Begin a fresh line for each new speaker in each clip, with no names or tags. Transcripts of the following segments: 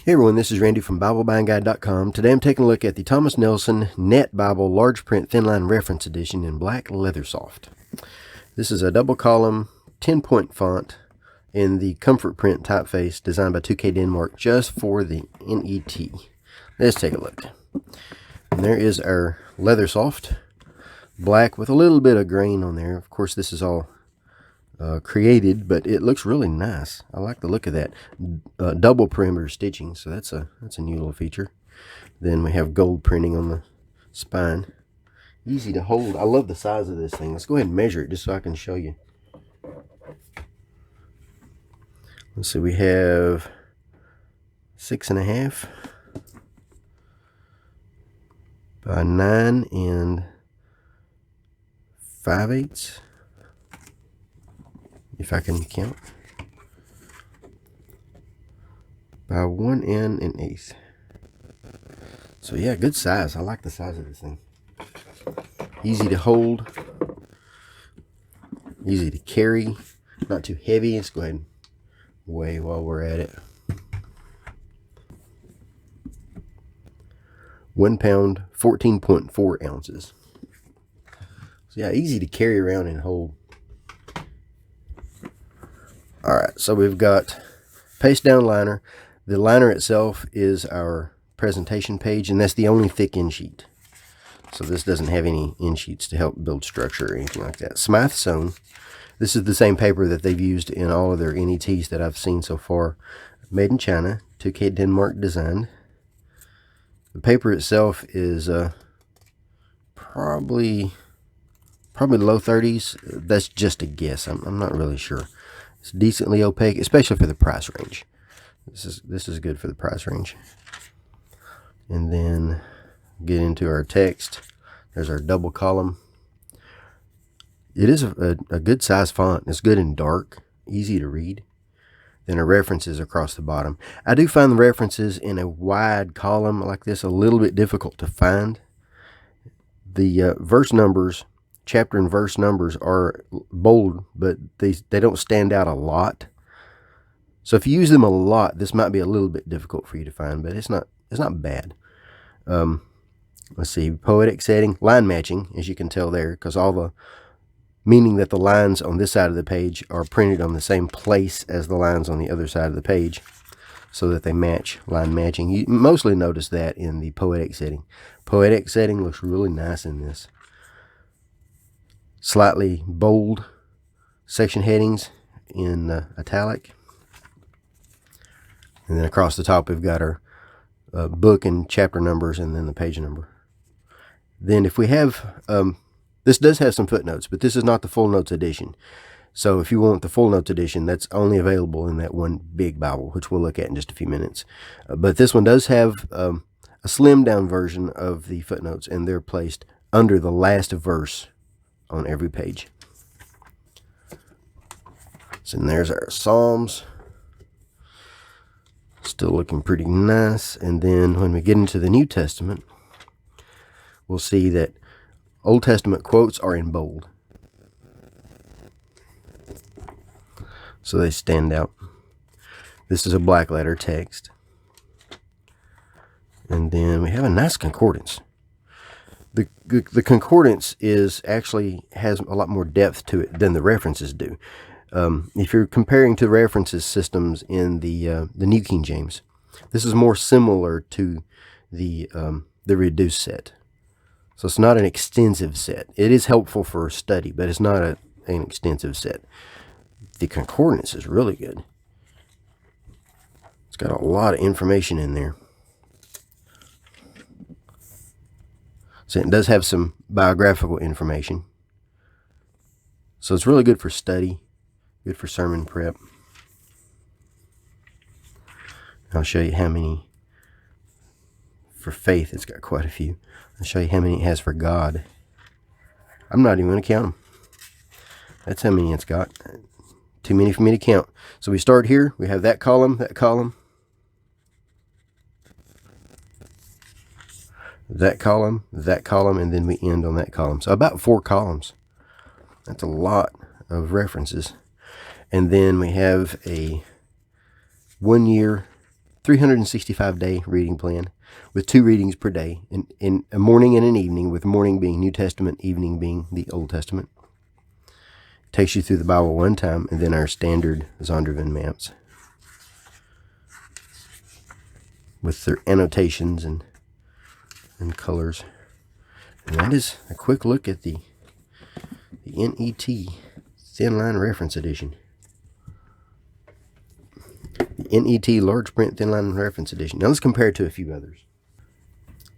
Hey everyone, this is Randy from BibleBindGuide.com. Today I'm taking a look at the Thomas Nelson Net Bible Large Print Thinline Reference Edition in black leather soft. This is a double column 10-point font in the comfort print typeface designed by 2K Denmark just for the NET. Let's take a look. And there is our leather soft, black with a little bit of grain on there. Of course, this is all created, but it looks really nice. I like the look of that. Double perimeter stitching, so that's a new little feature. Then we have gold printing on the spine. Easy to hold. I love the size of this thing. Let's go ahead and measure it just so I can show you. Let's see, we have 6.5 by 9 5/8. If I can count, by 1 1/8. So yeah, good size. I like the size of this thing. Easy to hold, easy to carry, not too heavy. Let's go ahead and weigh while we're at it. 1 pound, 14.4 ounces. So yeah, easy to carry around and hold. Alright, so we've got paste down liner. The liner itself is our presentation page, and that's the only thick end sheet. So this doesn't have any end sheets to help build structure or anything like that. Smythe sewn. This is the same paper that they've used in all of their NETs that I've seen so far. Made in China, 2K Denmark designed. The paper itself is probably low 30s. That's just a guess. I'm not really sure. It's decently opaque, especially for the price range. This is good for the price range. And then get into our text. There's our double column. It is a good size font. It's good in dark, easy to read. Then our references across the bottom. I do find the references in a wide column like this a little bit difficult to find. The verse numbers, chapter and verse numbers are bold, but they don't stand out a lot. So if you use them a lot, this might be a little bit difficult for you to find, but it's not bad. Let's see, poetic setting, line matching, as you can tell there, because meaning that the lines on this side of the page are printed on the same place as the lines on the other side of the page, so that they match, line matching. You mostly notice that in the poetic setting. Poetic setting looks really nice in this. Slightly bold section headings in italic. And then across the top we've got our book and chapter numbers and then the page number. Then if we have, this does have some footnotes, but this is not the full notes edition. So if you want the full notes edition, that's only available in that one big Bible, which we'll look at in just a few minutes. But this one does have a slimmed down version of the footnotes, and they're placed under the last verse on every page. So there's our Psalms. Still looking pretty nice. And then when we get into the New Testament, we'll see that Old Testament quotes are in bold. So they stand out. This is a black letter text. And then we have a nice concordance. The concordance has a lot more depth to it than the references do. If you're comparing to references systems in the New King James, this is more similar to the reduced set. So it's not an extensive set. It is helpful for study, but it's not an extensive set. The concordance is really good. It's got a lot of information in there. So it does have some biographical information. So it's really good for study, good for sermon prep. I'll show you how many. For faith, it's got quite a few. I'll show you how many it has for God. I'm not even going to count them. That's how many it's got. Too many for me to count. So we start here. We have that column, that column, that column, and then we end on that column. So about 4 columns. That's a lot of references. And then we have a 1 year 365-day reading plan with 2 readings per day, in a morning and an evening, with morning being New Testament, evening being the Old Testament. Takes you through the Bible one time, and then our standard Zondervan maps with their annotations and colors. And that is a quick look at the NET Thinline Reference Edition. The NET Large Print Thinline Reference Edition. Now let's compare it to a few others.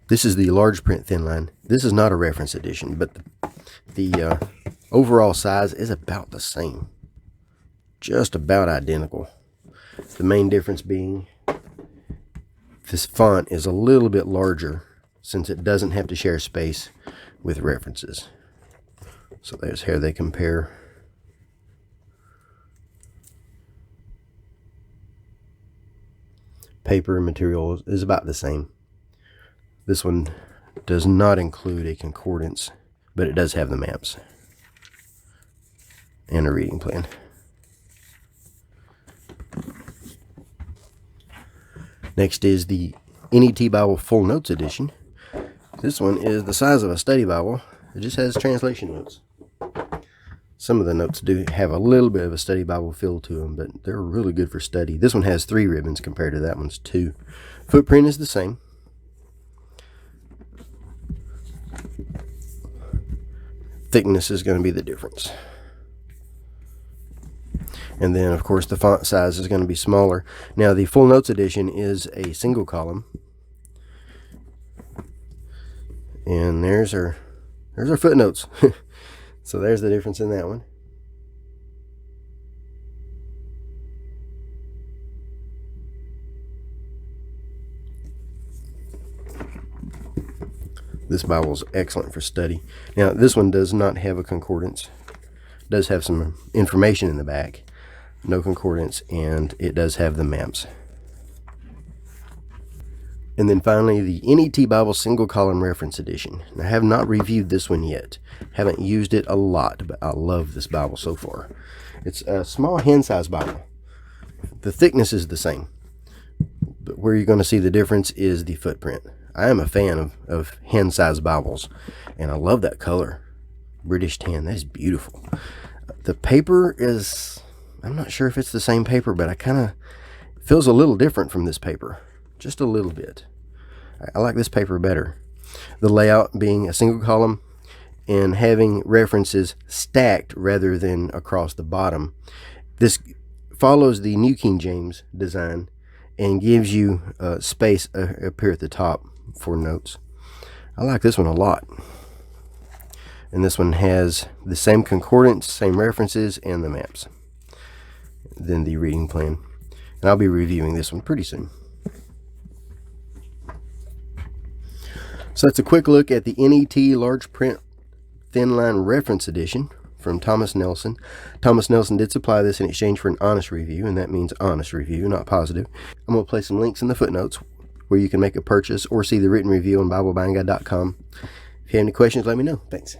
This is the large print Thinline. This is not a reference edition, but the overall size is about the same. Just about identical. The main difference being this font is a little bit larger since it doesn't have to share space with references. So there's how they compare. Paper and material is about the same. This one does not include a concordance, but it does have the maps and a reading plan. Next is the NET Bible Full Notes Edition. This one is the size of a study Bible. It just has translation notes. Some of the notes do have a little bit of a study Bible feel to them, but they're really good for study. This one has 3 ribbons compared to that one's 2. Footprint is the same. Thickness is going to be the difference. And then, of course, the font size is going to be smaller. Now, the Full Notes Edition is a single column. And there's our footnotes. So there's the difference in that one. This Bible is excellent for study. Now, this one does not have a concordance. It does have some information in the back. No concordance, and it does have the maps. And then finally, the NET Bible Single Column Reference Edition. I have not reviewed this one yet. Haven't used it a lot, but I love this Bible so far. It's a small hand-sized Bible. The thickness is the same, but where you're going to see the difference is the footprint. I am a fan of hand-sized Bibles, and I love that color. British tan, that is beautiful. The paper is, I'm not sure if it's the same paper, but it feels a little different from this paper. Just a little bit. I like this paper better. The layout being a single column and having references stacked rather than across the bottom. This follows the New King James design and gives you space up here at the top for notes. I like this one a lot. And this one has the same concordance, same references, and the maps. Then the reading plan. And I'll be reviewing this one pretty soon. So that's a quick look at the NET Large Print Thinline Reference Edition from Thomas Nelson. Thomas Nelson did supply this in exchange for an honest review, and that means honest review, not positive. I'm going to place some links in the footnotes where you can make a purchase or see the written review on BibleBuyingGuide.com. If you have any questions, let me know. Thanks.